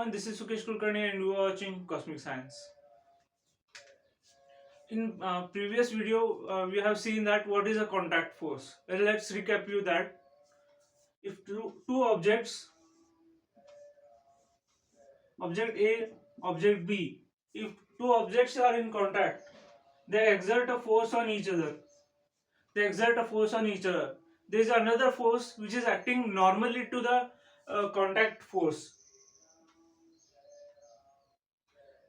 everyone, this is Sukesh Kulkarni and you are watching Cosmic Science. In previous video, we have seen that what is a contact force. Well, let's recap you that. If two objects, object A, object B, if two objects are in contact, they exert a force on each other. They exert a force on each other. There is another force which is acting normally to the contact force.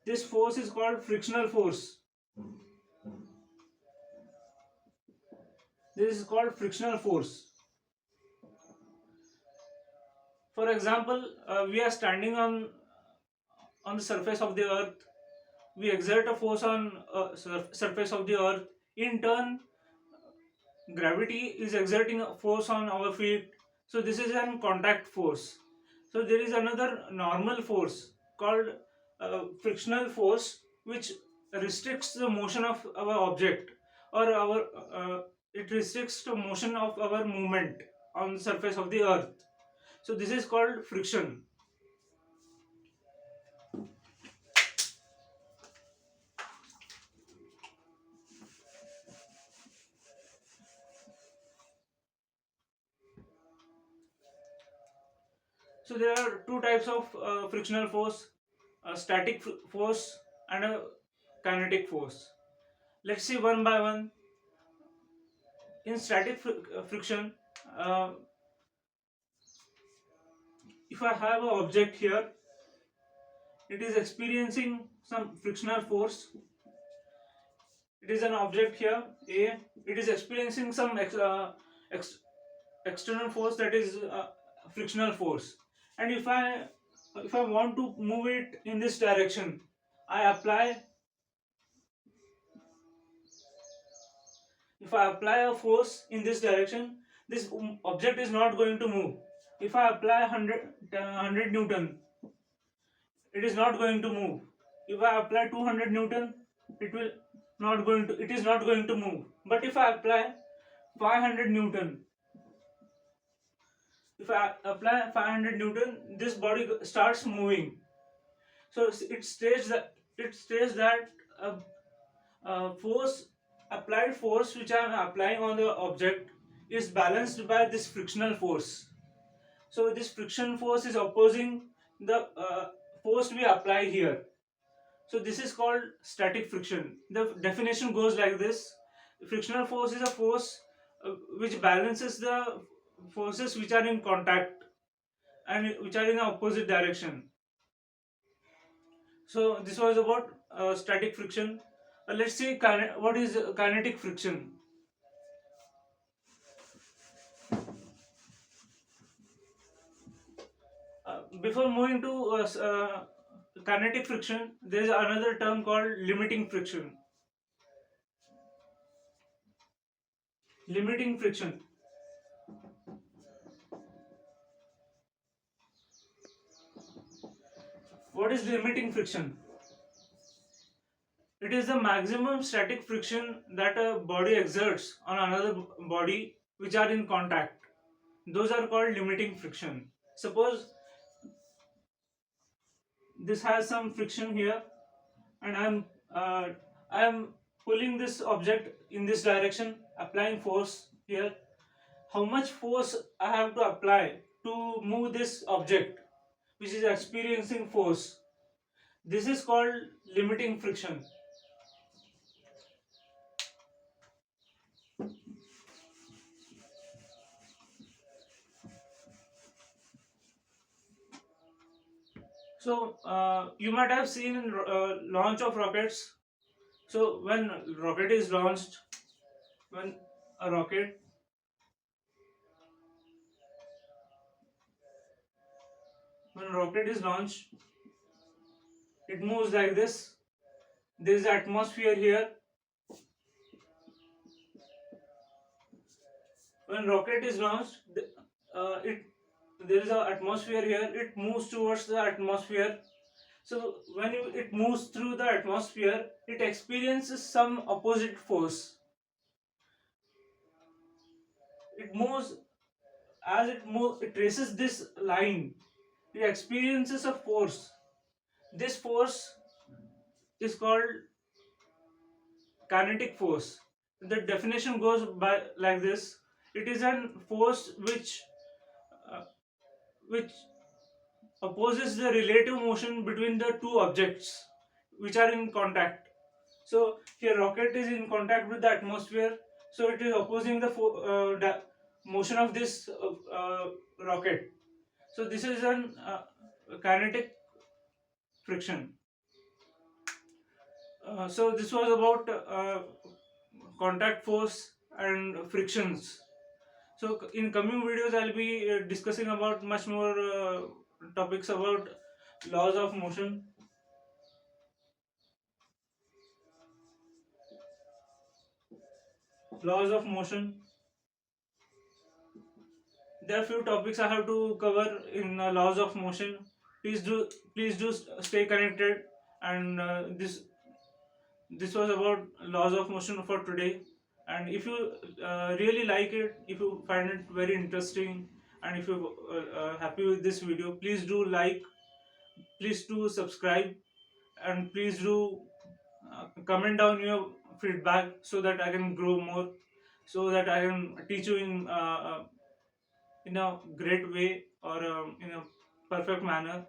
This force is called frictional force. This is called frictional force. For example, we are standing on the surface of the earth. We exert a force on surface of the earth. In turn, gravity is exerting a force on our feet. So this is an contact force. So there is another normal force called frictional force, which restricts the motion of our object, or our it restricts the motion of our movement on the surface of the earth. So this is called friction. So there are two types of frictional force: a static force and a kinetic force. Let's see one by one. In static friction, uh, if I have an object here, it is experiencing some frictional force. It is an object here, A. It is experiencing some ex- external force, that is frictional force. And if I want to move it in this direction, I apply if I apply a force in this direction, this object is not going to move. If I apply 100 Newton, it is not going to move. If I apply 200 Newton, it is not going to move. But if I apply 500 Newton, if I apply 500 Newton, this body starts moving. So it states that uh, force applied force which I am applying on the object is balanced by this frictional force. So this friction force is opposing the force we apply here. So this is called static friction. The definition goes like this: frictional force is a force which balances the forces which are in contact and which are in the opposite direction. So this was about static friction. Let's see what is kinetic friction. Before moving to kinetic friction, there is another term called limiting friction. Limiting friction. What is limiting friction? It is the maximum static friction that a body exerts on another body which are in contact. Those are called limiting friction. Suppose this has some friction here, and uh, I'm pulling this object in this direction, applying force here. How much force I have to apply to move this object which is experiencing force? This is called limiting friction. So you might have seen in launch of rockets. So when rocket is launched, when a rocket when rocket is launched, it moves like this. There is atmosphere here. When rocket is launched, it there is an atmosphere here. It moves towards the atmosphere. So when it moves through the atmosphere, it experiences some opposite force. It moves As it traces this line. It experiences a force. This force is called kinetic force. The definition goes by like this: it is a force uh, which opposes the relative motion between the two objects which are in contact. So here rocket is in contact with the atmosphere, so it is opposing the motion of this rocket. So this is an kinetic friction. So this was about contact force and frictions. So in coming videos, I'll be discussing about much more topics about laws of motion. Laws of motion. There are few topics I have to cover in laws of motion. Please do stay connected. And this was about laws of motion for today. And if you really like it, if you find it very interesting, and if you happy with this video, please do like, please do subscribe, and please do comment down your feedback so that I can grow more, so that I can teach you in a great way, or in a perfect manner.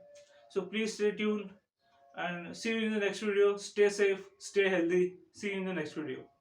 So please stay tuned and see you in the next video. Stay safe, stay healthy. See you in the next video.